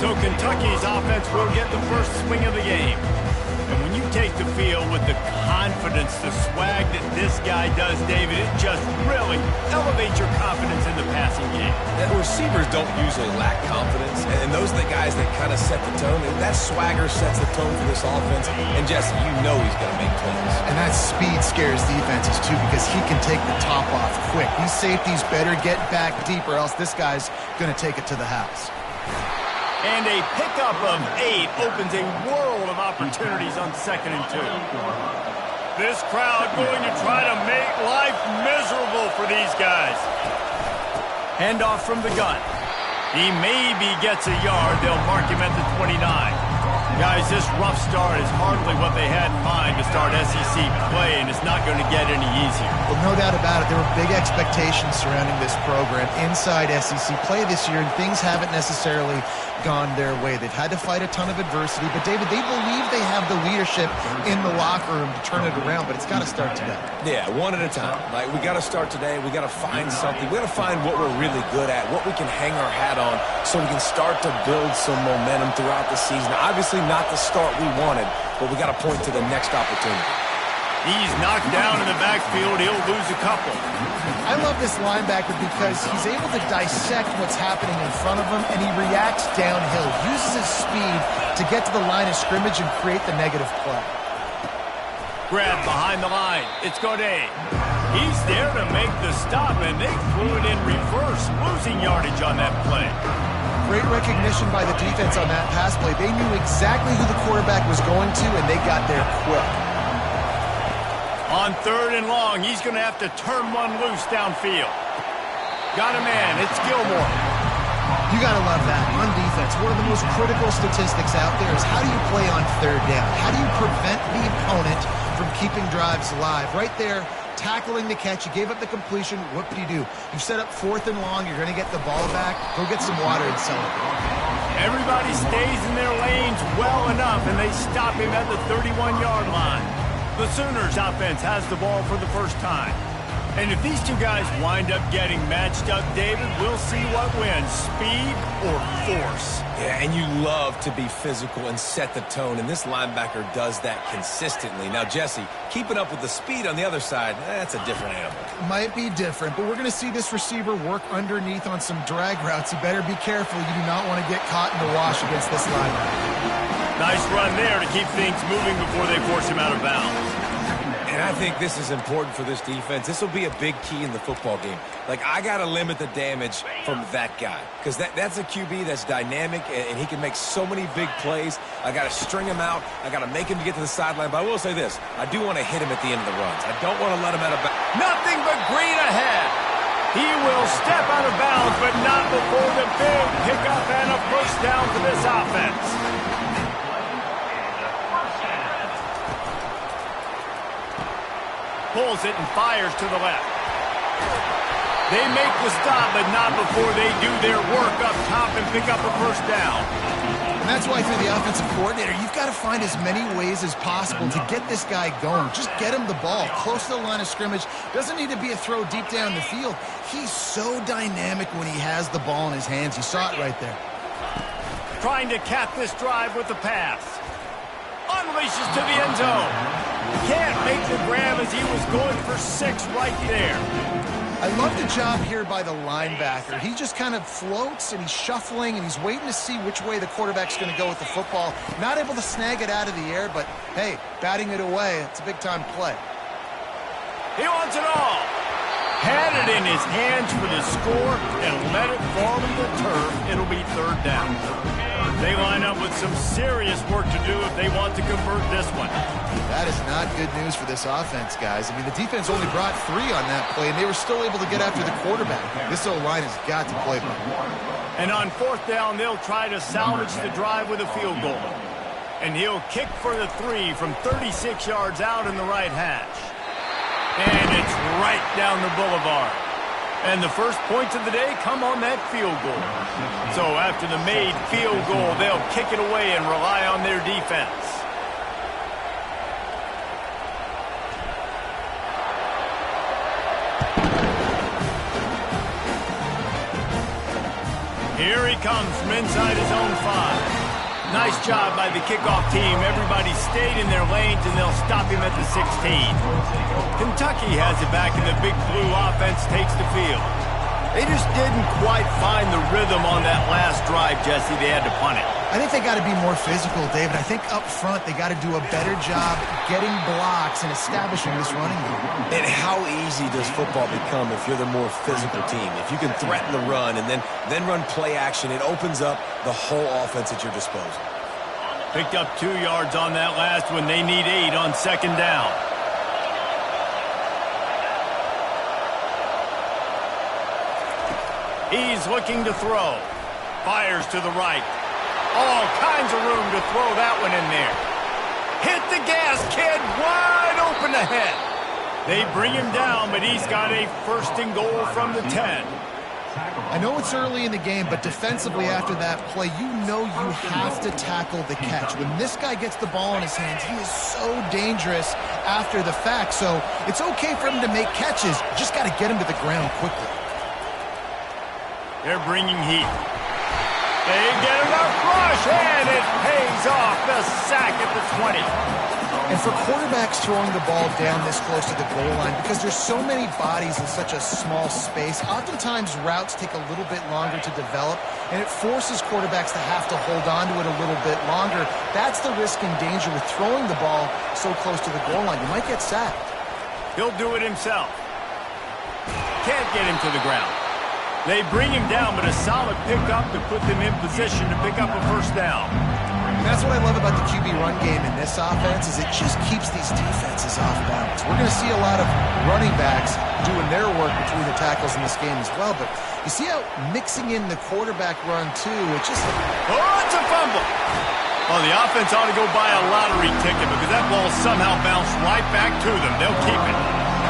So Kentucky's offense will get the first swing of the game. And when you take the field with the confidence, the swag that this guy does, David, it just really elevates your confidence in the passing game. The receivers don't usually lack confidence, and those are the guys that kind of set the tone. And that swagger sets the tone for this offense. And, Jesse, you know he's going to make plays. And that speed scares defenses, too, because he can take the top off quick. These safeties better get back deep, or else this guy's going to take it to the house. And a pickup of 8 opens a world of opportunities on 2nd and 2. This crowd going to try to make life miserable for these guys. Handoff from the gun. He maybe gets a yard. They'll mark him at the 29. Guys, this rough start is hardly what they had in mind to start SEC play, and it's not going to get any easier. Well, no doubt about it. There were big expectations surrounding this program inside SEC play this year, and things haven't necessarily gone their way. They've had to fight a ton of adversity, but David, they believe they have the leadership in the locker room to turn it around, but it's got to start today. Yeah, one at a time. Like, we got to start today. We got to find something. We got to find what we're really good at, what we can hang our hat on, so we can start to build some momentum throughout the season. Obviously not the start we wanted, but we got to point to the next opportunity. He's knocked down in the backfield. He'll lose a couple. I love this linebacker because he's able to dissect what's happening in front of him, and he reacts downhill, uses his speed to get to the line of scrimmage and create the negative play. Grab behind the line. It's Godet. He's there to make the stop, and they threw it in reverse, losing yardage on that play. Great recognition by the defense on that pass play. They knew exactly who the quarterback was going to, and they got there quick. On 3rd and long, he's going to have to turn one loose downfield. Got a man. It's Gilmore. You got to love that. On defense, one of the most critical statistics out there is how do you play on 3rd down? How do you prevent the opponent from keeping drives alive? Right there, tackling the catch. You gave up the completion. What do? You set up 4th and long. You're going to get the ball back. Go get some water and celebrate. Everybody stays in their lanes well enough, and they stop him at the 31-yard line. The Sooners offense has the ball for the first time. And if these two guys wind up getting matched up, David, we'll see what wins, speed or force. Yeah, and you love to be physical and set the tone, and this linebacker does that consistently. Now, Jesse, keeping up with the speed on the other side, that's a different animal. Might be different, but we're going to see this receiver work underneath on some drag routes. You better be careful. You do not want to get caught in the wash against this linebacker. Nice run there to keep things moving before they force him out of bounds. And I think this is important for this defense. This will be a big key in the football game. Like, I got to limit the damage from that guy because that's a QB that's dynamic, and he can make so many big plays. I got to string him out. I got to make him get to the sideline. But I will say this. I do want to hit him at the end of the runs. I don't want to let him out of bounds. Nothing but green ahead. He will step out of bounds, but not before the big pickup and a first down for this offense. Pulls it and fires to the left. They make the stop, but not before they do their work up top and pick up a first down. And that's why, for the offensive coordinator, you've got to find as many ways as possible to get this guy going. Just get him the ball close to the line of scrimmage. Doesn't need to be a throw deep down the field. He's so dynamic when he has the ball in his hands. You saw it right there. Trying to cap this drive with the pass. Unleashes to the end zone. Can't make the grab as he was going for 6 right there. I love the job here by the linebacker. He just kind of floats, and he's shuffling, and he's waiting to see which way the quarterback's going to go with the football. Not able to snag it out of the air, but, hey, batting it away, it's a big-time play. He wants it all. Had it in his hands for the score and let it fall to the turf. It'll be 3rd down. They line up with some serious work to do if they want to convert this one. That is not good news for this offense, guys. I mean, the defense only brought 3 on that play, and they were still able to get after the quarterback. This O-line has got to play better. And on 4th down, they'll try to salvage the drive with a field goal. And he'll kick for the 3 from 36 yards out in the right hash. And it's right down the boulevard. And the first points of the day come on that field goal. So after the made field goal, they'll kick it away and rely on their defense. Here he comes from inside his own 5. Nice job by the kickoff team. Everybody stayed in their lanes, and they'll stop him at the 16. Kentucky has it back, and the Big Blue offense takes the field. They just didn't quite find the rhythm on that last drive, Jesse. They had to punt it. I think they got to be more physical, David. I think up front they got to do a better job getting blocks and establishing this running game. And how easy does football become if you're the more physical team? If you can threaten the run and then run play action, it opens up the whole offense at your disposal. Picked up 2 yards on that last one. They need 8 on second down. He's looking to throw. Fires to the right. All kinds of room to throw that one in there. Hit the gas, kid. Wide open ahead. They bring him down, but he's got a 1st and goal from the 10. I know it's early in the game, but defensively after that play, you know you have to tackle the catch. When this guy gets the ball in his hands, he is so dangerous after the fact. So it's okay for him to make catches. Just got to get him to the ground quickly. They're bringing heat. They get enough rush, and it pays off. The sack at the 20. And for quarterbacks throwing the ball down this close to the goal line, because there's so many bodies in such a small space, oftentimes routes take a little bit longer to develop, and it forces quarterbacks to have to hold on to it a little bit longer. That's the risk and danger with throwing the ball so close to the goal line. You might get sacked. He'll do it himself. Can't get him to the ground. They bring him down, but a solid pickup to put them in position to pick up a 1st down. And that's what I love about the QB run game in this offense is it just keeps these defenses off balance. We're going to see a lot of running backs doing their work between the tackles in this game as well, but you see how mixing in the quarterback run too, it's just... Oh, it's a fumble! Well, the offense ought to go buy a lottery ticket because that ball somehow bounced right back to them. They'll keep it.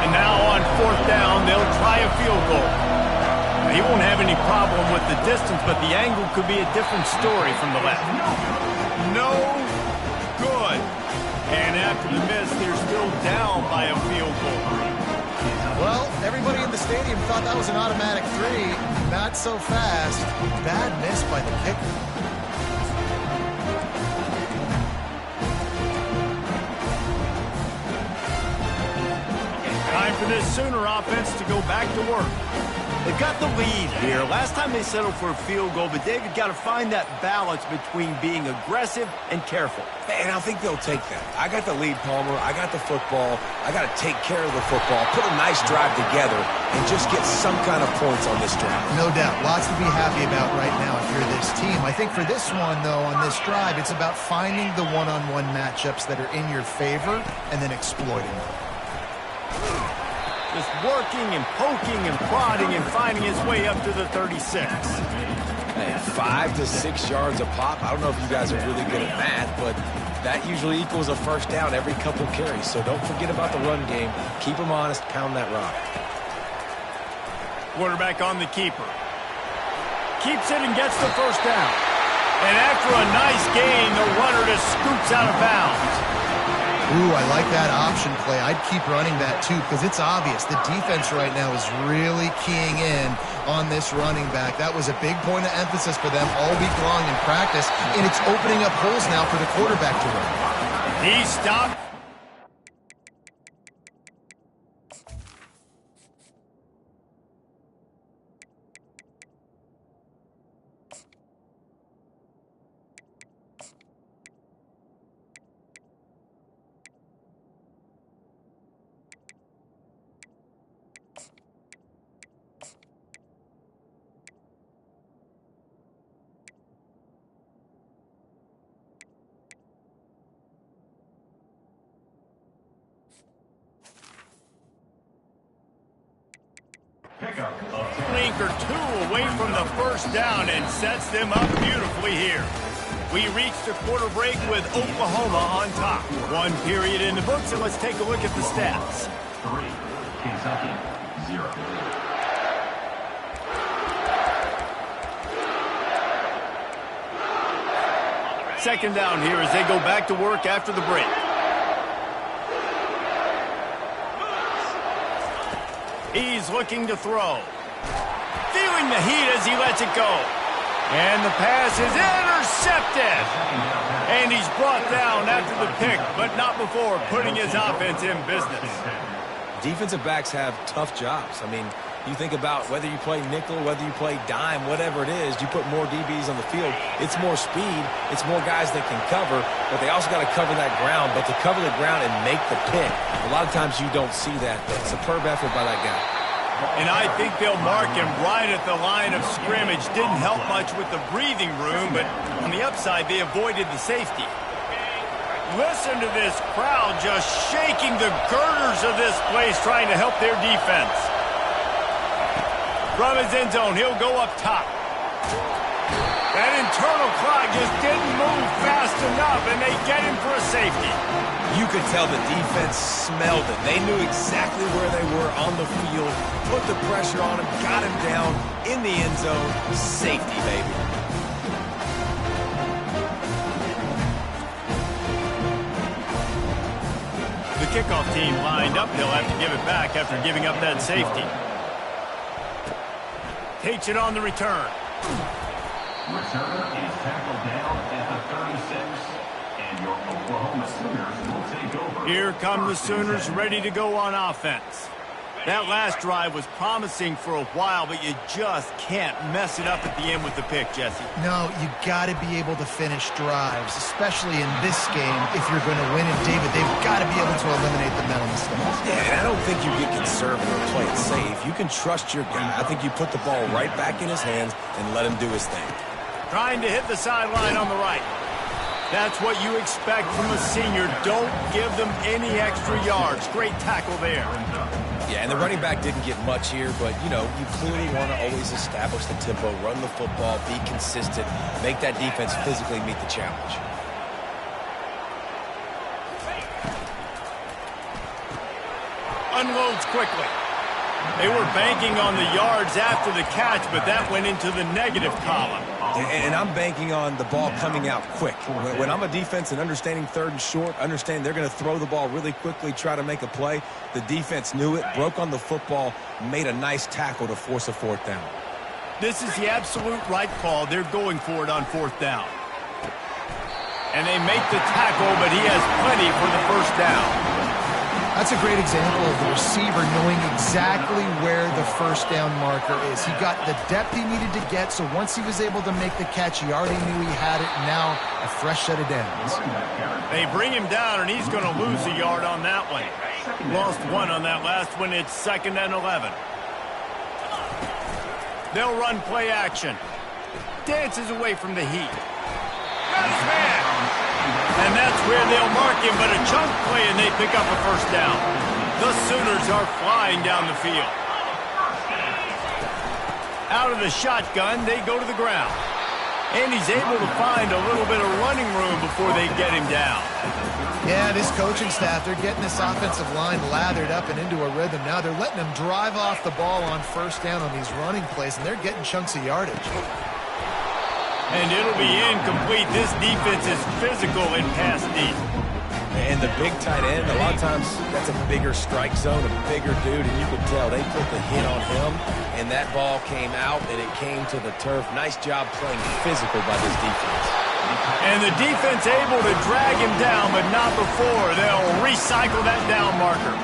And now on 4th down, they'll try a field goal. He won't have any problem with the distance, but the angle could be a different story from the left. No good. And after the miss, they're still down by a field goal. Well, everybody in the stadium thought that was an automatic 3. Not so fast. Bad miss by the kicker. Time for this Sooner offense to go back to work. They've got the lead here. Last time they settled for a field goal, but David got to find that balance between being aggressive and careful. And I think they'll take that. I got the lead, Palmer. I got the football. I got to take care of the football, put a nice drive together, and just get some kind of points on this drive. No doubt. Lots to be happy about right now if you're this team. I think for this one, though, on this drive, it's about finding the one-on-one matchups that are in your favor and then exploiting them. Just working and poking and prodding and finding his way up to the 36. Hey, 5 to 6 yards a pop. I don't know if you guys are really good at math, but that usually equals a 1st down every couple carries. So don't forget about the run game. Keep them honest. Pound that rock. Quarterback on the keeper. Keeps it and gets the 1st down. And after a nice gain, the runner just scoots out of bounds. Ooh, I like that option play. I'd keep running that, too, because it's obvious. The defense right now is really keying in on this running back. That was a big point of emphasis for them all week long in practice, and it's opening up holes now for the quarterback to run. He stopped. Link or 2 away from the 1st down and sets them up beautifully here. We reached a quarter break with Oklahoma on top. 1 period in the books, and let's take a look at the stats. 3, Kentucky, 0. Second down here as they go back to work after the break. He's looking to throw. Feeling the heat as he lets it go. And the pass is intercepted. And he's brought down after the pick, but not before putting his offense in business. Defensive backs have tough jobs. I mean, you think about whether you play nickel, whether you play dime, whatever it is, you put more DBs on the field. It's more speed. It's more guys that can cover, but they also got to cover that ground. But to cover the ground and make the pick, a lot of times you don't see that. But superb effort by that guy. And I think they'll mark him right at the line of scrimmage. Didn't help much with the breathing room, but on the upside, they avoided the safety. Listen to this crowd just shaking the girders of this place, trying to help their defense. From his end zone, he'll go up top. That internal clock just didn't move fast enough, and they get him for a safety. You could tell the defense smelled it. They knew exactly where they were on the field, put the pressure on him, got him down in the end zone. Safety, baby. The kickoff team lined up. They'll have to give it back after giving up that safety. Takes it on the return. Returner is tackled down at the 36, and your Oklahoma Sooners will take over. Here come the Sooners ready to go on offense. That last drive was promising for a while, but you just can't mess it up at the end with the pick, Jesse. No, you got to be able to finish drives, especially in this game if you're going to win. And David, they've got to be able to eliminate the mental mistakes. Yeah, and I don't think you get conservative or play it safe. You can trust your guy. I think you put the ball right back in his hands and let him do his thing. Trying to hit the sideline on the right. That's what you expect from a senior. Don't give them any extra yards. Great tackle there. Yeah, and the running back didn't get much here, but, you know, you clearly want to always establish the tempo, run the football, be consistent, make that defense physically meet the challenge. Unloads quickly. They were banking on the yards after the catch, but that went into the negative column. And I'm banking on the ball coming out quick. When I'm a defense and understanding third and short, understand they're going to throw the ball really quickly, try to make a play. The defense knew it, broke on the football, made a nice tackle to force a fourth down. This is the absolute right call. They're going for it on fourth down. And they make the tackle, but he has plenty for the first down. That's a great example of the receiver knowing exactly where the first down marker is. He got the depth he needed to get, so once he was able to make the catch, he already knew he had it. Now a fresh set of downs. They bring him down, and he's going to lose a yard on that one. Lost one on that last one. It's 2nd and 11. They'll run play action. Dances away from the heat. Got his man. And that's where they'll mark him, but a chunk play, and they pick up a first down. The Sooners are flying down the field. Out of the shotgun, they go to the ground. And he's able to find a little bit of running room before they get him down. Yeah, this coaching staff, they're getting this offensive line lathered up and into a rhythm. Now they're letting them drive off the ball on first down on these running plays, and they're getting chunks of yardage. And it'll be incomplete. This defense is physical in pass deep. And the big tight end, a lot of times that's a bigger strike zone, a bigger dude, and you could tell they put the hit on him, and that ball came out, and it came to the turf. Nice job playing physical by this defense. And the defense able to drag him down, but not before. They'll recycle that down marker.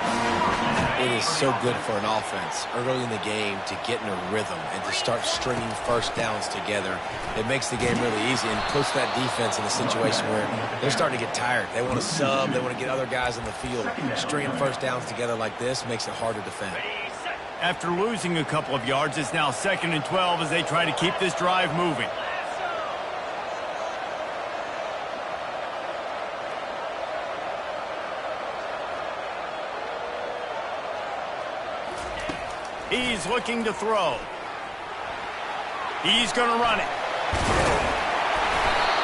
It is so good for an offense early in the game to get in a rhythm and to start stringing first downs together. It makes the game really easy and puts that defense in a situation where they're starting to get tired. They want to sub. They want to get other guys in the field. Stringing first downs together like this makes it hard to defend. After losing a couple of yards, it's now 2nd and 12 as they try to keep this drive moving. He's looking to throw. He's going to run it.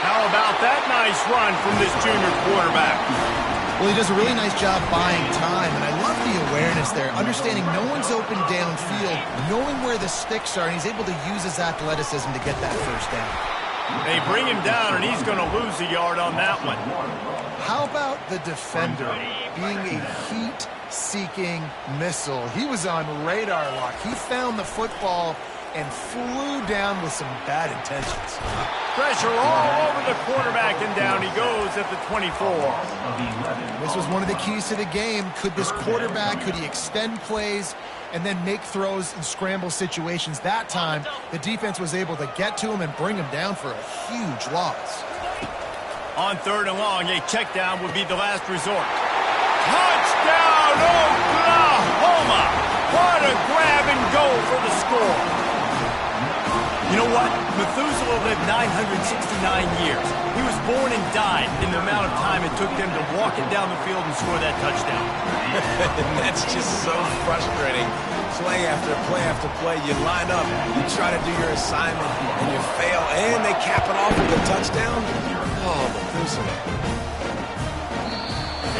How about that nice run from this junior quarterback? Well, he does a really nice job buying time, and I love the awareness there, understanding no one's open downfield, knowing where the sticks are, and he's able to use his athleticism to get that first down. They bring him down, and he's going to lose a yard on that one. How about the defender being a heat-seeking missile? He was on radar lock. He found the football and flew down with some bad intentions. Pressure all over the quarterback, and down he goes at the 24. This was one of the keys to the game. Could this quarterback, could he extend plays and then make throws in scramble situations? That time, the defense was able to get to him and bring him down for a huge loss. On 3rd and long, a check down would be the last resort. Touchdown, Oklahoma! What a grab and go for the score. You know what? Methuselah lived 969 years. He was born and died in the amount of time it took them to walk it down the field and score that touchdown. That's just so frustrating. Play after play after play, you line up, you try to do your assignment, and you fail, and they cap it off with a touchdown? Oh, Methuselah.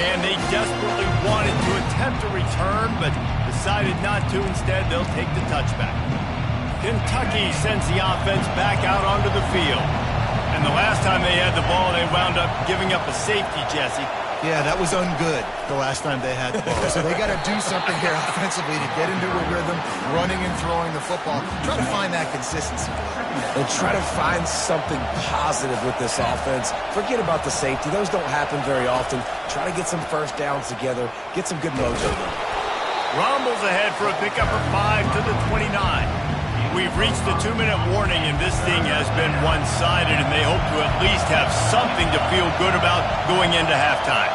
And they desperately wanted to attempt a return, but decided not to. Instead, they'll take the touchback. Kentucky sends the offense back out onto the field. And the last time they had the ball, they wound up giving up a safety, Jesse. Yeah, that was ungood the last time they had the ball. So they got to do something here offensively to get into a rhythm, running and throwing the football. Try to find that consistency. And try to find something positive with this offense. Forget about the safety. Those don't happen very often. Try to get some first downs together. Get some good mojo going. Rumbles ahead for a pickup of 5 to the 29. We've reached the 2-minute warning, and this thing has been one-sided, and they hope to at least have something to feel good about going into halftime.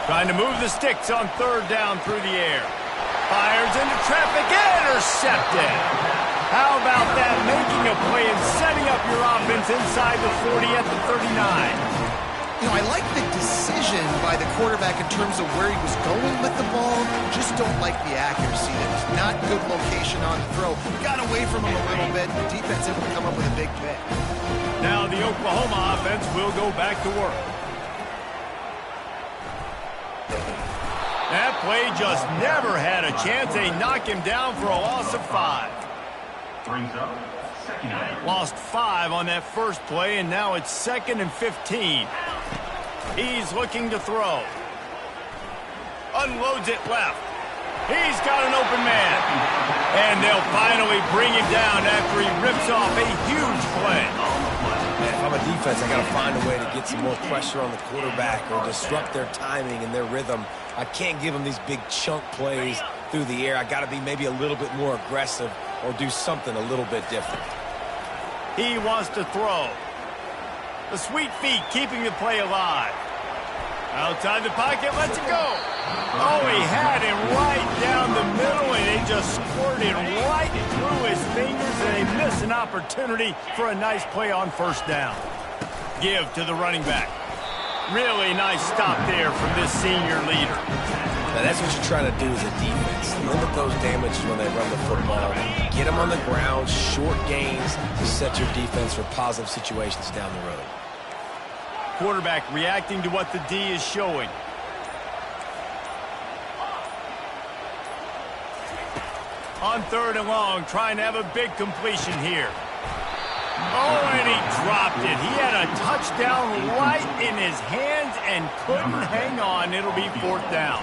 Trying to move the sticks on 3rd down through the air. Fires into traffic, intercepted. How about that? Making a play and setting up your offense inside the 40 at the 39. You know, I like the decision by the quarterback in terms of where he was going with the ball. Just don't like the accuracy. It was not good location on the throw. Got away from him a little bit. The defense able to come up with a big pick. Now the Oklahoma offense will go back to work. That play just never had a chance. They knock him down for a loss of 5. Brings up second down. Lost 5 on that first play, and now it's 2nd and 15. He's looking to throw. Unloads it left. He's got an open man. And they'll finally bring him down after he rips off a huge play. Man, if I'm a defense, I got to find a way to get some more pressure on the quarterback or disrupt their timing and their rhythm. I can't give them these big chunk plays through the air. I got to be maybe a little bit more aggressive or do something a little bit different. He wants to throw. The sweet feet keeping the play alive. Outside the pocket, lets it go. Oh, he had him right down the middle, and he just squirted right through his fingers, and they miss an opportunity for a nice play on 1st down. Give to the running back. Really nice stop there from this senior leader. Now, that's what you're trying to do as a defense. Limit those damages when they run the football. Get them on the ground, short gains to set your defense for positive situations down the road. Quarterback reacting to what the D is showing. On 3rd and long, trying to have a big completion here. Oh, and he dropped it. He had a touchdown right in his hands and couldn't hang on. It'll be 4th down.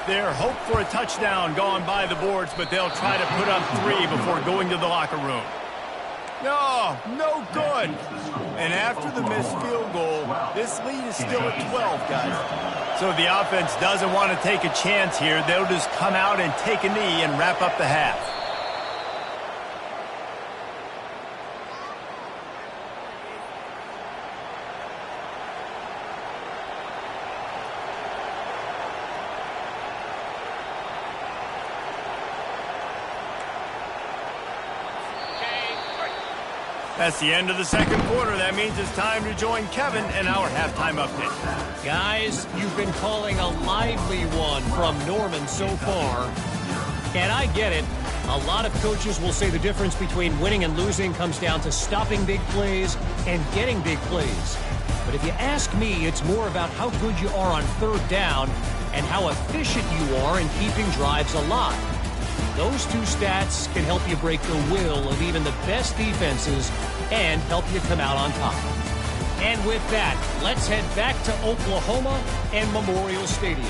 Their hope for a touchdown gone by the boards, but they'll try to put up 3 before going to the locker room. No good. And after the missed field goal, this lead is still at 12, guys. So if the offense doesn't want to take a chance here, they'll just come out and take a knee and wrap up the half. That's the end of the 2nd quarter. That means it's time to join Kevin in our halftime update. Guys, you've been calling a lively one from Norman so far. And I get it. A lot of coaches will say the difference between winning and losing comes down to stopping big plays and getting big plays. But if you ask me, it's more about how good you are on 3rd down and how efficient you are in keeping drives alive. Those 2 stats can help you break the will of even the best defenses and help you come out on top. And with that, let's head back to Oklahoma and Memorial Stadium.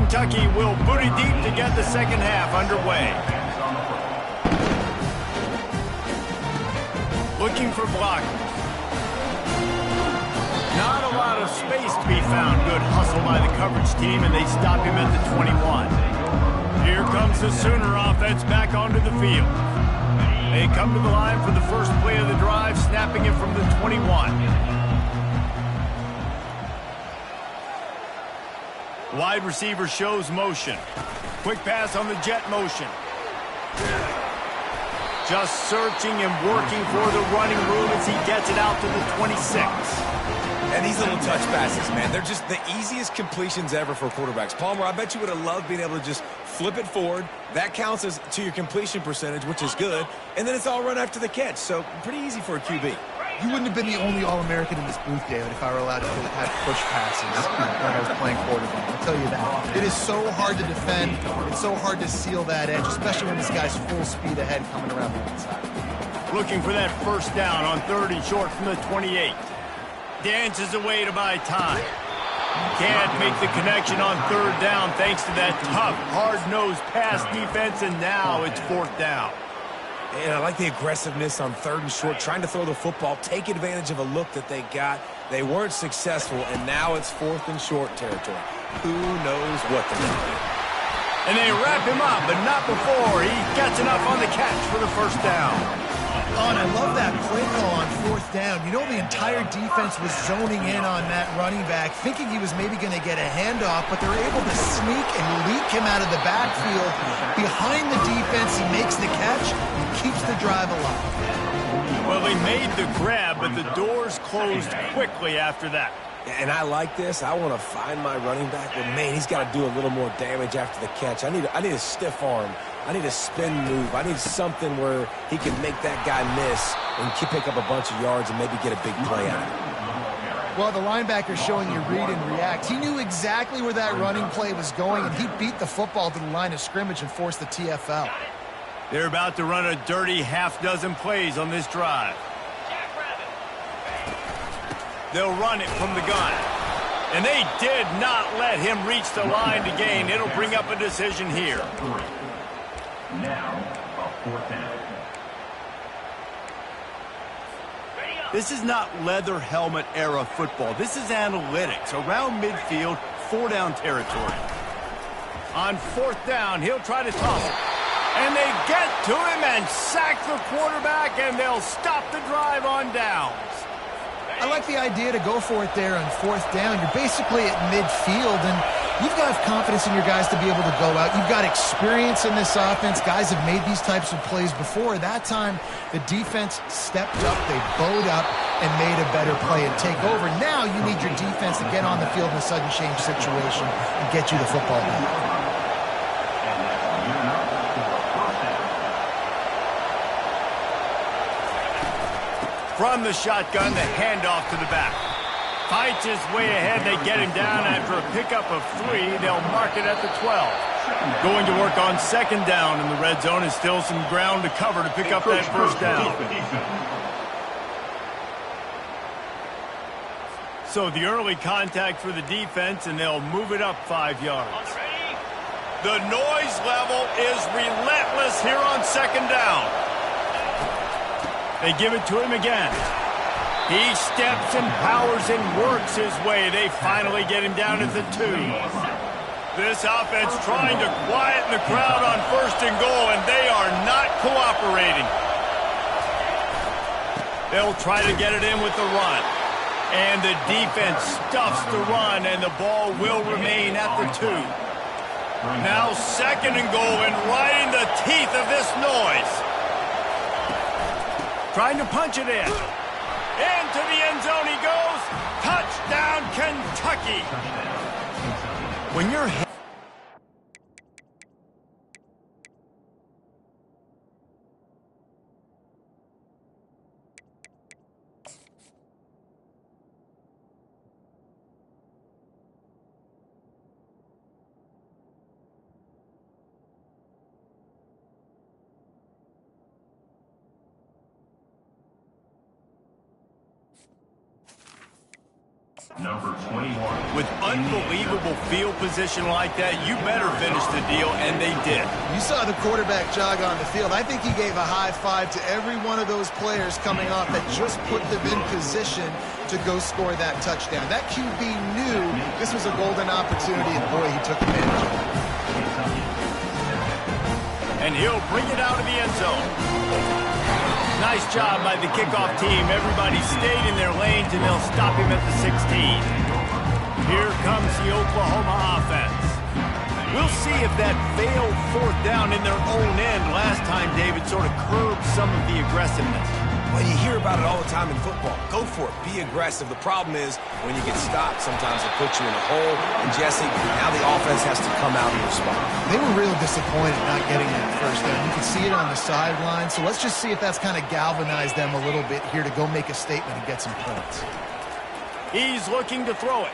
Kentucky will boot it deep to get the second half underway. Looking for blockers. Not a lot of space to be found. Good hustle by the coverage team, and they stop him at the 21. Here comes the Sooner offense back onto the field. They come to the line for the first play of the drive, snapping it from the 21. Wide receiver shows motion. Quick pass on the jet motion. Just searching and working for the running room as he gets it out to the 26. And these little touch passes, man, they're just the easiest completions ever for quarterbacks. Palmer, I bet you would have loved being able to just flip it forward. That counts as to your completion percentage, which is good. And then it's all run after the catch. So pretty easy for a QB. You wouldn't have been the only All-American in this booth, David, if I were allowed to have push passes when I was playing quarterback. I'll tell you that. It is so hard to defend. It's so hard to seal that edge, especially when this guy's full speed ahead coming around the inside. Looking for that first down on 3rd and short from the 28. Dances away to buy time. Can't make the connection on 3rd down thanks to that tough, hard-nosed pass defense, and now it's 4th down. And I like the aggressiveness on 3rd and short, trying to throw the football, take advantage of a look that they got. They weren't successful, and now it's 4th and short territory. Who knows what they're going to do? And they wrap him up, but not before he gets enough on the catch for the first down. Oh, and I love that play call on 4th down. You know, the entire defense was zoning in on that running back, thinking he was maybe going to get a handoff, but they're able to sneak and leak him out of the backfield. Behind the defense, he makes the catch and keeps the drive alive. Well, they made the grab, but the doors closed quickly after that. And I like this. I want to find my running back, but man, he's got to do a little more damage after the catch. I need a stiff arm. I need a spin move. I need something where he can make that guy miss and pick up a bunch of yards and maybe get a big play out of it. Well, the linebacker's showing you read and react. He knew exactly where that running play was going, and he beat the football to the line of scrimmage and forced the TFL. They're about to run a dirty half-dozen plays on this drive. They'll run it from the gun. And they did not let him reach the line to gain. It'll bring up a decision here. Now, a 4th down. This is not leather helmet era football. This is analytics. Around midfield, 4-down territory. On 4th down, he'll try to toss it. And they get to him and sack the quarterback, and they'll stop the drive on downs. I like the idea to go for it there on 4th down. You're basically at midfield, and you've got to have confidence in your guys to be able to go out. You've got experience in this offense. Guys have made these types of plays before. That time, the defense stepped up, they bowed up, and made a better play and take over. Now you need your defense to get on the field in a sudden change situation and get you the football back. From the shotgun, the handoff to the back. Fights his way ahead. They get him down after a pickup of 3. They'll mark it at the 12. Going to work on 2nd down in the red zone, and still some ground to cover to pick up that first down. So the early contact for the defense, and they'll move it up 5 yards. The noise level is relentless here on 2nd down. They give it to him again. He steps and powers and works his way. They finally get him down at the 2. This offense trying to quieten the crowd on 1st and goal, and they are not cooperating. They'll try to get it in with the run. And the defense stuffs the run, and the ball will remain at the 2. Now 2nd and goal, and right in the teeth of this noise. Trying to punch it in. Into the end zone he goes. Touchdown, Kentucky. When you're... Number 21. With unbelievable field position like that, you better finish the deal, and they did. You saw the quarterback jog on the field. I think he gave a high five to every one of those players coming off that just put them in position to go score that touchdown. That QB knew this was a golden opportunity, and boy, he took advantage of it. And he'll bring it out of the end zone. Nice job by the kickoff team. Everybody stayed in their lanes, and they'll stop him at the 16. Here comes the Oklahoma offense. We'll see if that failed fourth down in their own end last time, David, sort of curbed some of the aggressiveness. Well, you hear about it all the time in football. Go for it. Be aggressive. The problem is when you get stopped, sometimes it puts you in a hole. And, Jesse, now the offense has to come out and respond. They were real disappointed not getting that first down. You can see it on the sideline. So let's just see if that's kind of galvanized them a little bit here to go make a statement and get some points. He's looking to throw it.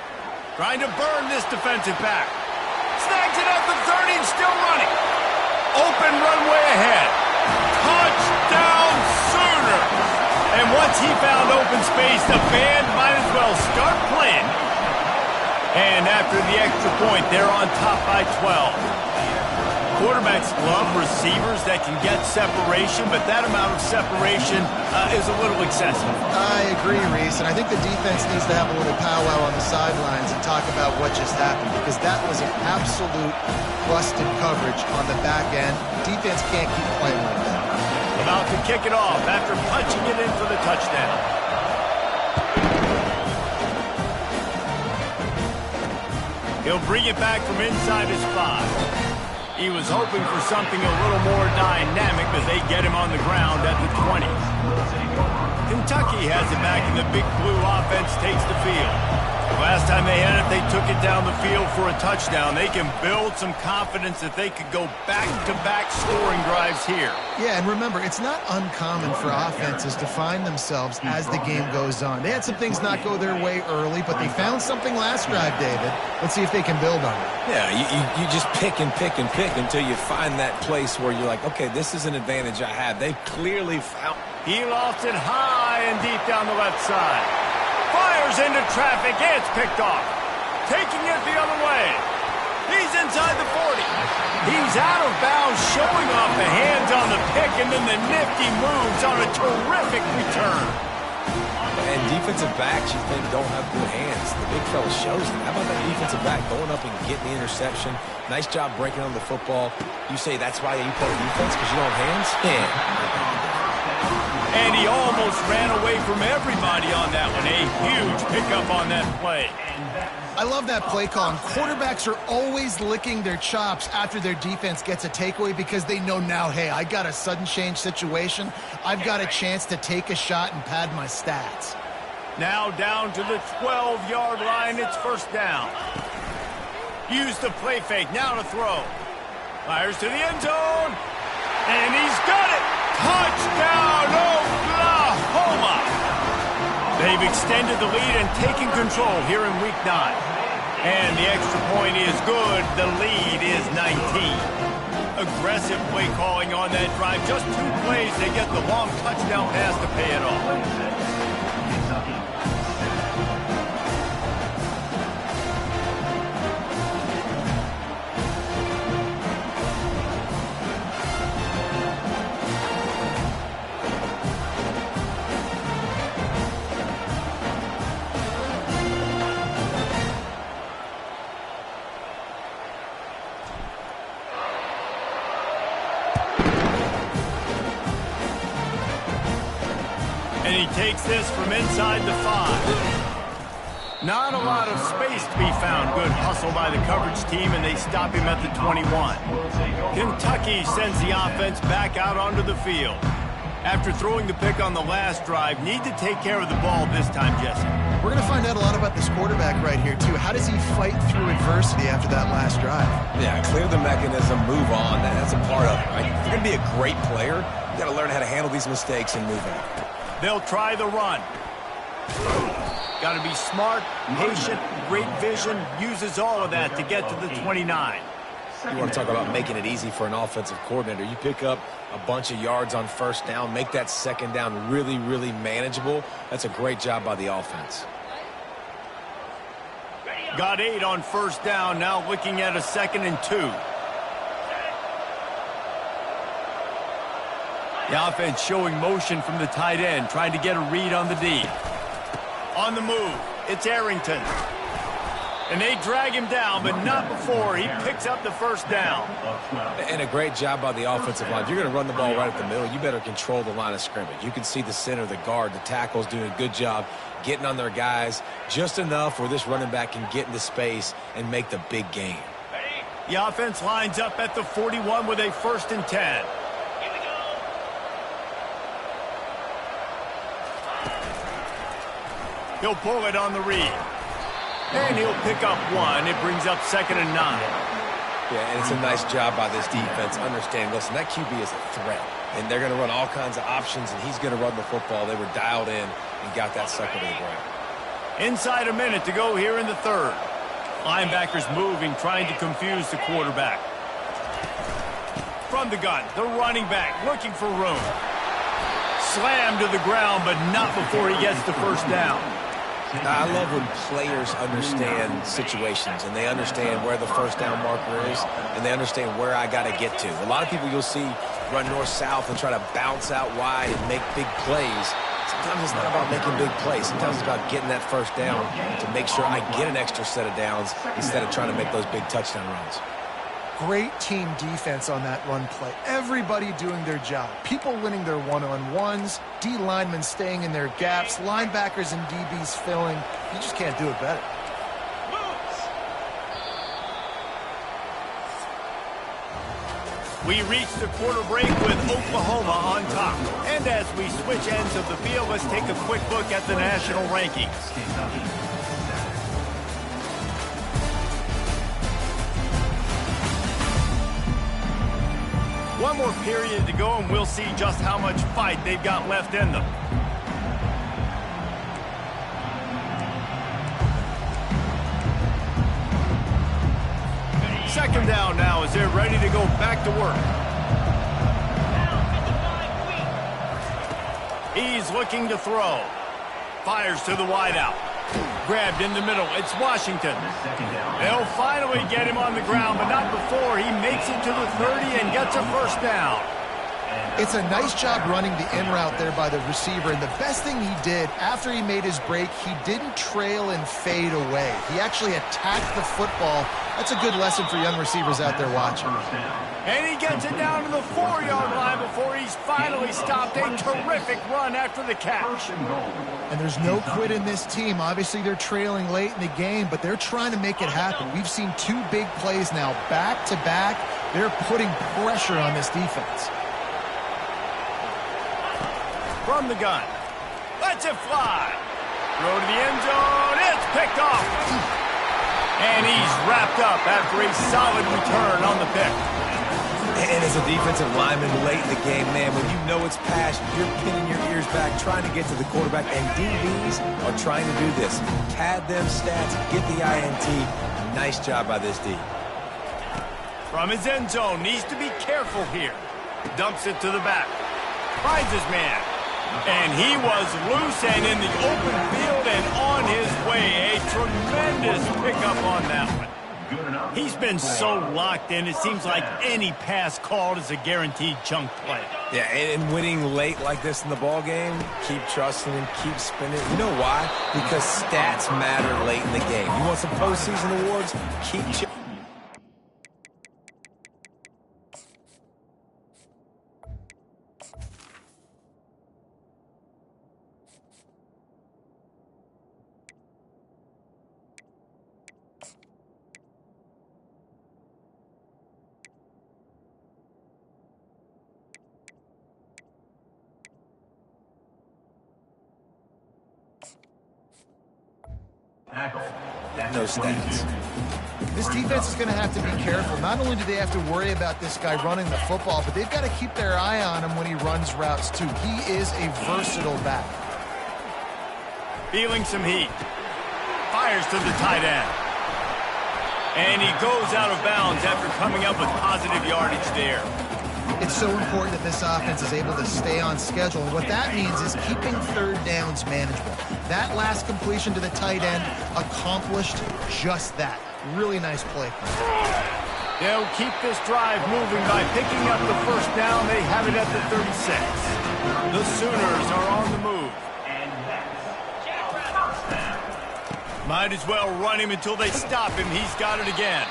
Trying to burn this defensive back. Snags it at the 30 and still running. Open runway ahead. Touchdown Sooners! And once he found open space, the band might as well start playing. And after the extra point, they're on top by 12. Quarterbacks love receivers that can get separation, but that amount of separation is a little excessive. I agree, Reese, and I think the defense needs to have a little powwow on the sidelines and talk about what just happened, because that was an absolute busted coverage on the back end. Defense can't keep playing like that. About to kick it off after punching it in for the touchdown. He'll bring it back from inside his 5. He was hoping for something a little more dynamic, but they get him on the ground at the 20. Kentucky has it back, and the Big Blue offense takes the field. Last time they had it, they took it down the field for a touchdown. They can build some confidence that they could go back-to-back scoring drives here. Yeah, and remember, it's not uncommon for offenses to find themselves as the game goes on. They had some things not go their way early, but they found something last drive, David. Let's see if they can build on it. Yeah, you just pick and pick and pick until you find that place where you're like, okay, this is an advantage I have. They've clearly found. He lofts it high and deep down the left side. Fires into traffic, and it's picked off. Taking it the other way. He's inside the 40. He's out of bounds, showing off the hands on the pick, and then the nifty moves on a terrific return. And defensive backs, you think, don't have good hands. The big fella shows it. How about that defensive back going up and getting the interception? Nice job breaking on the football. You say that's why you play defense, because you don't have hands? Yeah. And he almost ran away from everybody on that one. A huge pickup on that play. I love that play call. And quarterbacks are always licking their chops after their defense gets a takeaway because they know now, hey, I got a sudden change situation. I've got a chance to take a shot and pad my stats. Now down to the 12-yard line. It's first down. Use the play fake. Now to throw. Fires to the end zone. And he's got it. Touchdown, Oklahoma! They've extended the lead and taken control here in Week 9. And the extra point is good. The lead is 19. Aggressive play calling on that drive. Just 2 plays, they get the long touchdown pass to pay it off. And he takes this from inside the 5. Not a lot of space to be found. Good hustle by the coverage team, and they stop him at the 21. Kentucky sends the offense back out onto the field. After throwing the pick on the last drive, need to take care of the ball this time, Jesse. We're going to find out a lot about this quarterback right here, too. How does he fight through adversity after that last drive? Yeah, clear the mechanism, move on. That's a part of it, right? If you're going to be a great player, you got to learn how to handle these mistakes and move on. They'll try the run. Got to be smart, patient, great vision. Uses all of that to get to the 29. You want to talk about making it easy for an offensive coordinator. You pick up a bunch of yards on first down, make that second down really, really manageable. That's a great job by the offense. Got 8 on first down, now looking at a 2nd and 2. The offense showing motion from the tight end, trying to get a read on the D. On the move, it's Arrington. And they drag him down, but not before he picks up the first down. And a great job by the offensive line. If you're going to run the ball right at the middle, you better control the line of scrimmage. You can see the center, the guard, the tackles doing a good job getting on their guys just enough where this running back can get into space and make the big game. The offense lines up at the 41 with a 1st and 10. He'll pull it on the read. And he'll pick up 1. It brings up 2nd and 9. Yeah, and it's a nice job by this defense. Understand, listen, that QB is a threat. And they're going to run all kinds of options, and he's going to run the football. They were dialed in and got that sucker to the ground. Inside a minute to go here in the 3rd. Linebackers moving, trying to confuse the quarterback. From the gun, the running back looking for room. Slammed to the ground, but not before he gets the first down. I love when players understand situations and they understand where the first down marker is and they understand where I got to get to. A lot of people you'll see run north-south and try to bounce out wide and make big plays. Sometimes it's not about making big plays. Sometimes it's about getting that first down to make sure I get an extra set of downs instead of trying to make those big touchdown runs. Great team defense on that run play. Everybody doing their job. People winning their one-on-ones, D linemen staying in their gaps, linebackers and DBs filling. You just can't do it better. We reach the quarter break with Oklahoma on top. And as we switch ends of the field, let's take a quick look at the national rankings. One more period to go, and we'll see just how much fight they've got left in them. Second down now as they're ready to go back to work. He's looking to throw. Fires to the wideout. Grabbed in the middle. It's Washington. They'll finally get him on the ground, but not before he makes it to the 30 and gets a first down. It's a nice job running the in route there by the receiver, and the best thing he did after he made his break, he didn't trail and fade away. He actually attacked the football. That's a good lesson for young receivers out there watching. And he gets it down to the 4-yard line before he's finally stopped. A terrific run after the catch. And there's no quit in this team. Obviously, they're trailing late in the game, but they're trying to make it happen. We've seen 2 big plays now, back to back. They're putting pressure on this defense. From the gun. Lets it fly. Throw to the end zone. It's picked off. And he's wrapped up after a solid return on the pick. And as a defensive lineman late in the game, man, when you know it's past, you're pinning your ears back, trying to get to the quarterback, and DBs are trying to do this. Pad them stats, get the INT. Nice job by this D. From his end zone, needs to be careful here. Dumps it to the back. Finds his man. And he was loose and in the open field and on his way. A tremendous pickup on that one. He's been so locked in, it seems like any pass called is a guaranteed chunk play. Yeah, and winning late like this in the ball game, keep trusting him, keep spinning. You know why? Because stats matter late in the game. You want some postseason awards? Keep no stats. This defense is going to have to be careful. Not only do they have to worry about this guy running the football, but they've got to keep their eye on him when he runs routes, too. He is a versatile back. Feeling some heat. Fires to the tight end. And he goes out of bounds after coming up with positive yardage there. It's so important that this offense is able to stay on schedule. And what that means is keeping third downs manageable. That last completion to the tight end accomplished just that. Really nice play. They'll keep this drive moving by picking up the first down. They have it at the 36. The Sooners are on the move. Might as well run him until they stop him. He's got it again.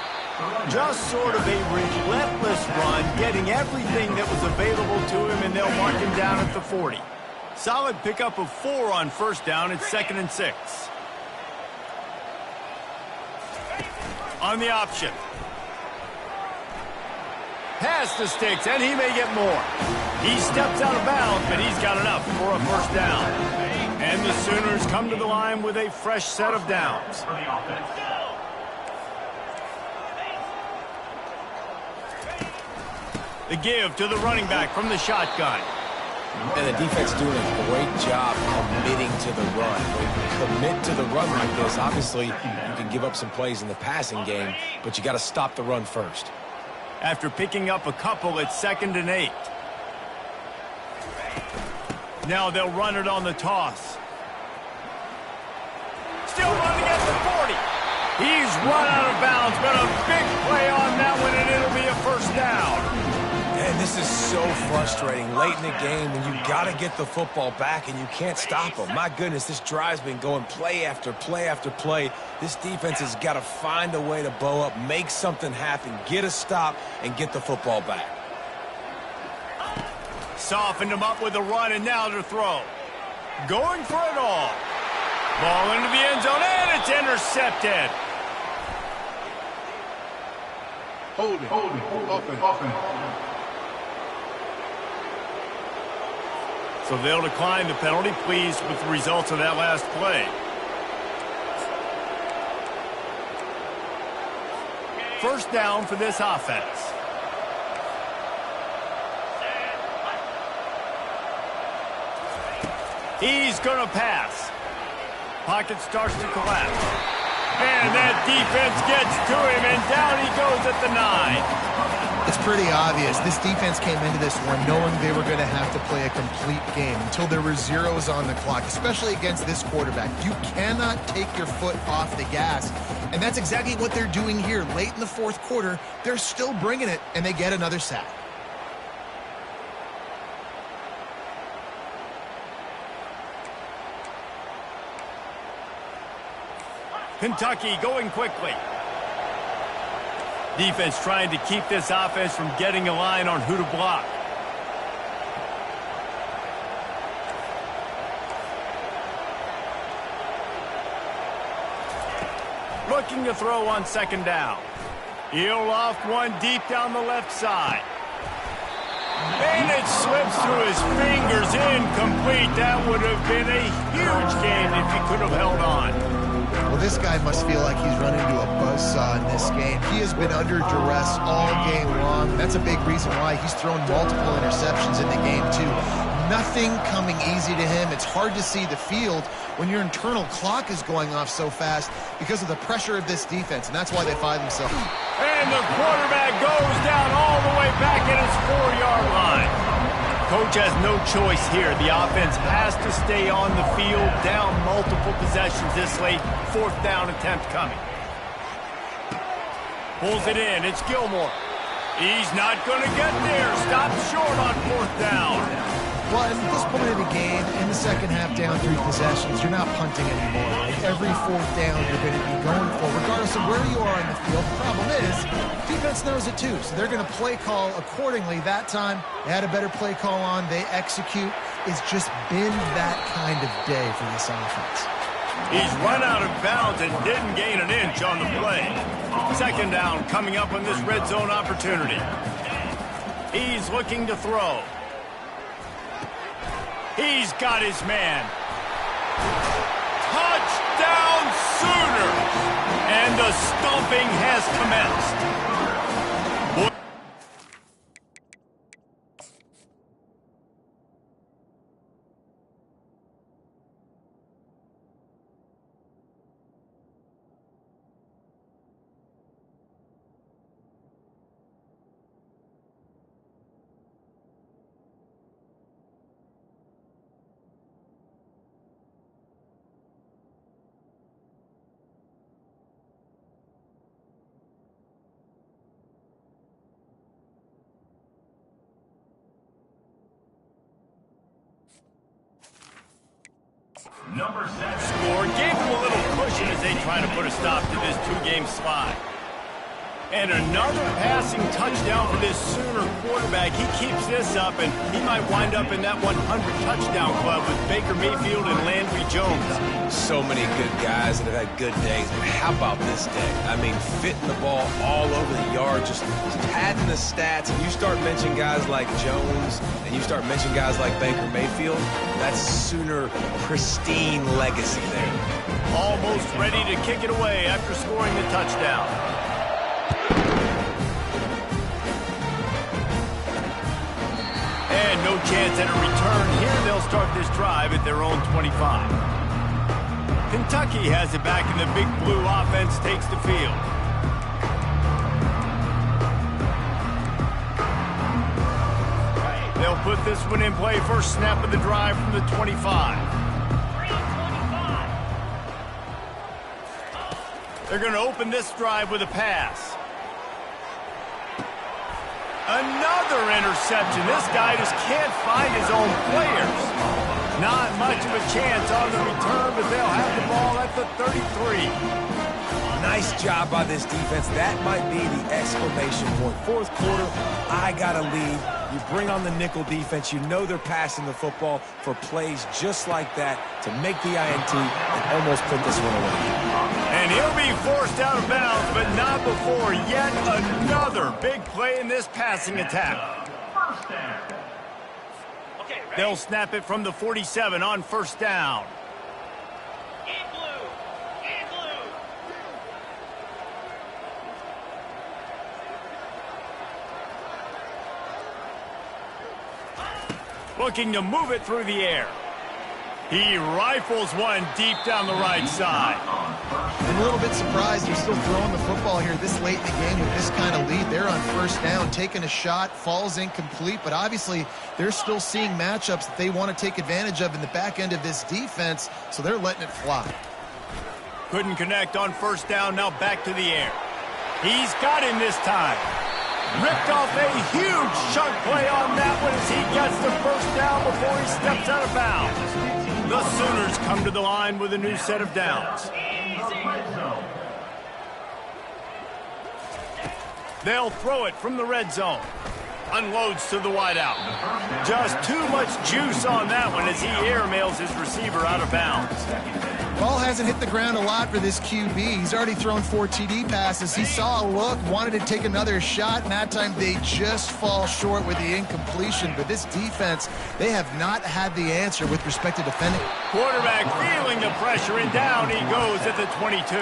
Just sort of a relentless run, getting everything that was available to him, and they'll mark him down at the 40. Solid pickup of 4 on first down. It's 2nd and 6. On the option. Pass the sticks, and he may get more. He steps out of bounds, but he's got enough for a first down. And the Sooners come to the line with a fresh set of downs. The give to the running back from the shotgun. And the defense doing a great job committing to the run. When you commit to the run like this, obviously you can give up some plays in the passing game, but you got to stop the run first. After picking up a couple, it's 2nd and 8. Now they'll run it on the toss. Still running at the 40. He's run out of bounds, but a big play on that one, and it'll be a first down. And this is so frustrating late in the game when you got to get the football back and you can't stop them. My goodness, this drive's been going play after play after play. This defense has got to find a way to bow up, make something happen, get a stop, and get the football back. Softened him up with a run, and now to throw. Going for it all. Ball into the end zone, and it's intercepted. Hold it. Offense. So they'll decline the penalty, pleased with the results of that last play. First down for this offense. He's going to pass. Pocket starts to collapse. And that defense gets to him, and down he goes at the 9. It's pretty obvious. This defense came into this one knowing they were going to have to play a complete game until there were zeros on the clock, especially against this quarterback. You cannot take your foot off the gas, and that's exactly what they're doing here. Late in the fourth quarter, they're still bringing it, and they get another sack. Kentucky going quickly. Defense trying to keep this offense from getting a line on who to block. Looking to throw on 2nd down. He'll loft one deep down the left side. And it slips through his fingers, incomplete. That would have been a huge game if he could have held on. Well, this guy must feel like he's run into a buzzsaw in this game. He has been under duress all game long. That's a big reason why he's thrown multiple interceptions in the game, too. Nothing coming easy to him. It's hard to see the field when your internal clock is going off so fast because of the pressure of this defense, and that's why they find themselves. And the quarterback goes down all the way back at his 4-yard line. Coach has no choice here. The offense has to stay on the field, down multiple possessions this late. 4th down attempt coming. Pulls it in. It's Gilmore. He's not going to get there. Stopped short on 4th down. Well, at this point of the game, in the second half, down 3 possessions, you're not punting anymore. Right? Every 4th down you're going to be going for, regardless of where you are in the field. The problem is, defense knows it too, so they're going to play call accordingly. That time, they had a better play call on. They execute. It's just been that kind of day for this offense. He's run out of bounds and didn't gain an inch on the play. 2nd down coming up on this red zone opportunity. He's looking to throw. He's got his man. Touchdown Sooners! And the stomping has commenced. Number 7. Scored, gave them a little cushion as they try to put a stop to this two-game slide. And another passing touchdown for this Sooner quarterback. He keeps this up, and he might wind up in that 100-touchdown club with Baker Mayfield and Landry Jones. So many good guys that have had good days, but how about this day? I mean, fitting the ball all over the yard, just padding the stats, and you start mentioning guys like Jones, and you start mentioning guys like Baker Mayfield, that's Sooner pristine legacy there. Almost ready to kick it away after scoring the touchdown. And no chance at a return here. They'll start this drive at their own 25. Kentucky has it back, and the Big Blue offense takes the field. They'll put this one in play. First snap of the drive from the 25. They're going to open this drive with a pass. Another interception. This guy just can't find his own players. Not much of a chance on the return, but they'll have the ball at the 33. Nice job by this defense. That might be the exclamation point. Fourth quarter, I got a lead. You bring on the nickel defense. You know they're passing the football for plays just like that to make the INT and almost put this one away. And he'll be forced out of bounds, but not before yet another big play in this passing attack. They'll snap it from the 47 on first down. Looking to move it through the air. He rifles one deep down the right side. I'm a little bit surprised they're still throwing the football here this late in the game with this kind of lead. They're on first down, taking a shot, falls incomplete, but obviously they're still seeing matchups that they want to take advantage of in the back end of this defense, so they're letting it fly. Couldn't connect on first down, now back to the air. He's got him this time. Ripped off a huge chunk play on that one as he gets the first down before he steps out of bounds. The Sooners come to the line with a new set of downs. They'll throw it from the red zone. Unloads to the wideout. Just too much juice on that one as he airmails his receiver out of bounds. Ball hasn't hit the ground a lot for this QB. He's already thrown 4 TD passes. He saw a look, wanted to take another shot, and that time they just fall short with the incompletion. But this defense, they have not had the answer with respect to defending. Quarterback feeling the pressure, and down he goes at the 22.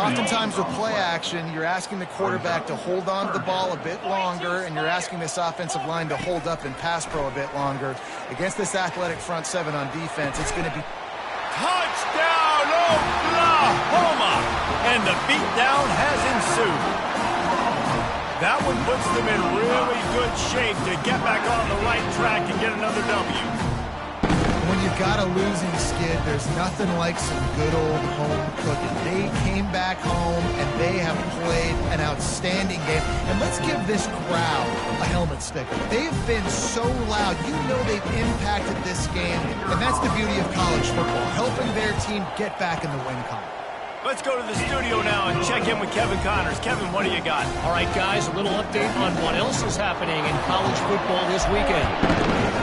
Oftentimes with play action, you're asking the quarterback to hold on to the ball a bit longer, and you're asking this offensive line to hold up and pass pro a bit longer. Against this athletic front seven on defense, it's going to be... Touchdown, Oklahoma! And the beatdown has ensued. That one puts them in really good shape to get back on the right track and get another W. When you've got a losing skid, there's nothing like some good old home cooking. They came back home, and they have played an outstanding game. And let's give this crowd a helmet sticker. They've been so loud. You know they've impacted this game, and that's the beauty of college football, helping their team get back in the win column. Let's go to the studio now and check in with Kevin Connors. Kevin, what do you got? All right, guys, a little update on what else is happening in college football this weekend.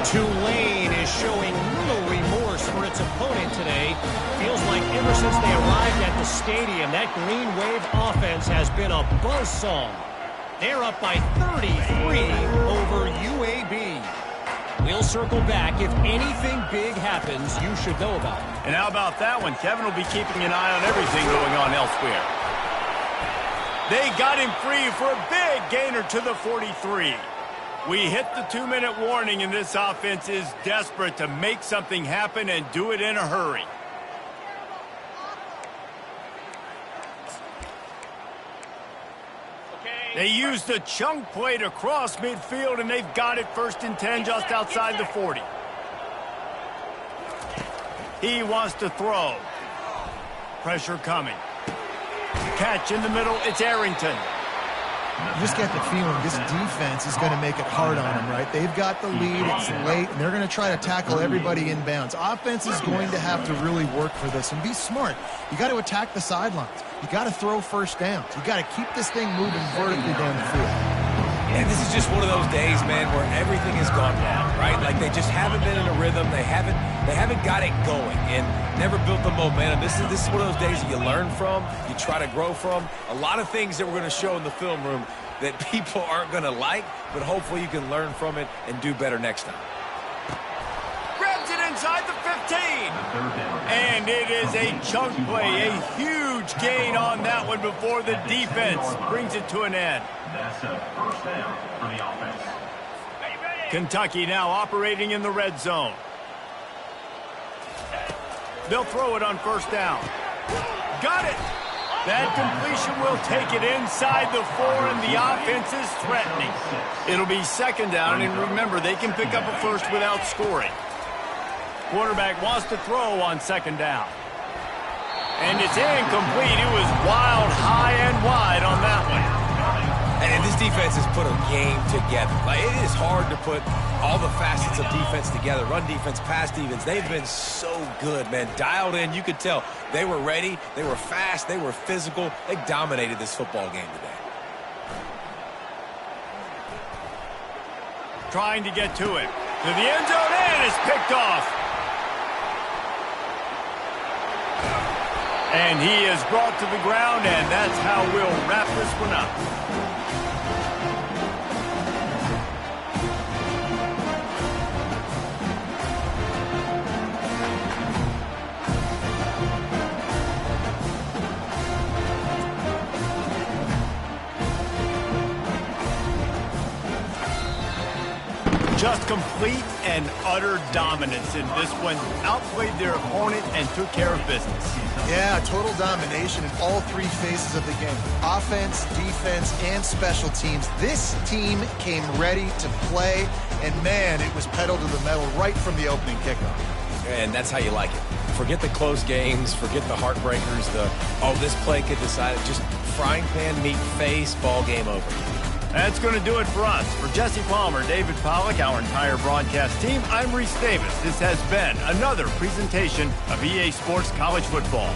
Tulane is showing little remorse for its opponent today. Feels like ever since they arrived at the stadium, that Green Wave offense has been a buzzsaw. They're up by 33 over UAB. We'll circle back. If anything big happens, you should know about it. And how about that one? Kevin will be keeping an eye on everything going on elsewhere. They got him free for a big gainer to the 43. We hit the 2-minute warning, and this offense is desperate to make something happen and do it in a hurry. They used a chunk play to cross midfield, and they've got it first and 10 just outside the 40. He wants to throw. Pressure coming. Catch in the middle. It's Arrington. You just get the feeling this defense is going to make it hard on them, right? They've got the lead, it's late, and they're going to try to tackle everybody inbounds. Offense is going to have to really work for this and be smart. You got to attack the sidelines. You got to throw first downs. You got to keep this thing moving vertically down the field. And this is just one of those days, man, where everything has gone wrong, right? Like they just haven't been in a rhythm. They haven't got it going and never built the momentum. This is one of those days that you learn from, you try to grow from. A lot of things that we're going to show in the film room that people aren't going to like, but hopefully you can learn from it and do better next time. Grabs it inside the 15. And it is a chunk play, a huge gain on that one before the defense brings it to an end. That's a first down for the offense. Kentucky now operating in the red zone. They'll throw it on first down. Got it. That completion will take it inside the 4, and the offense is threatening. It'll be second down, and remember, they can pick up a first without scoring. Quarterback wants to throw on second down. And it's incomplete. It was wild, high and wide on that one. And this defense has put a game together. Like, it is hard to put all the facets of defense together. Run defense, pass defense. They've been so good, man. Dialed in. You could tell they were ready. They were fast. They were physical. They dominated this football game today. Trying to get to it. To the end zone, and it's picked off. And he is brought to the ground, and that's how we'll wrap this one up. Just complete and utter dominance in this one. Outplayed their opponent and took care of business. Yeah, total domination in all three phases of the game. Offense, defense, and special teams. This team came ready to play, and man, it was pedal to the metal right from the opening kickoff. And that's how you like it. Forget the close games, forget the heartbreakers, this play could decide it. Just frying pan, meet face, ball game over. That's going to do it for us. For Jesse Palmer, David Pollack, our entire broadcast team, I'm Reese Davis. This has been another presentation of EA Sports College Football.